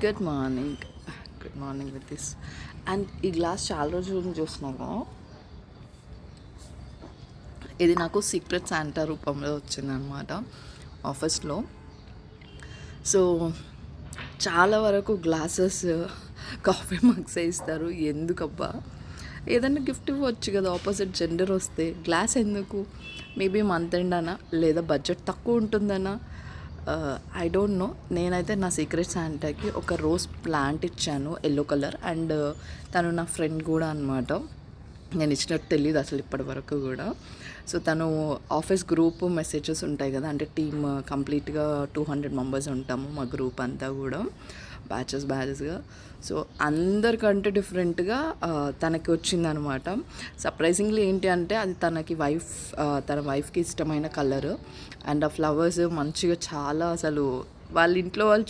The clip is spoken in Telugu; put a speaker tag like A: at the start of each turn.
A: Good morning. Good morning with this. And ఈ గ్లాస్ చాలా రోజుల నుంచి చూస్తున్నాను. ఇది నాకు సీక్రెట్ శాంటా రూపంలో వచ్చిందనమాట ఆఫీస్లో. సో చాలా వరకు గ్లాసెస్, కాఫీ మగ్స్ ఇస్తారు. ఎందుకబ్బా, ఏదైనా గిఫ్ట్ ఇవ్వచ్చు కదా ఆపోజిట్ జెండర్ వస్తే, గ్లాస్ ఎందుకు? మేబీ మంత్ ఎండ్ అనా, లేదా బడ్జెట్ తక్కువ ఉంటుందనా, ఐ డోంట్ నో. నేనైతే నా సీక్రెట్ శాంటాకి ఒక రోజ్ ప్లాంట్ ఇచ్చాను, ఎల్లో కలర్. అండ్ తను నా ఫ్రెండ్ కూడా అనమాట. నేను ఇచ్చినట్టు తెలియదు అసలు ఇప్పటి వరకు కూడా. సో తను ఆఫీస్ గ్రూప్ మెసేజెస్ ఉంటాయి కదా, అంటే టీమ్ కంప్లీట్గా 200 మెంబర్స్ ఉంటాము మా గ్రూప్ అంతా కూడా, బ్యాచెస్గా. సో అందరికంటే డిఫరెంట్గా తనకి వచ్చిందనమాట. సర్ప్రైజింగ్లీ ఏంటి అంటే, అది తన వైఫ్కి ఇష్టమైన కలర్. అండ్ ఆ ఫ్లవర్స్ మంచిగా చాలా, అసలు వాళ్ళ ఇంట్లో వాళ్ళు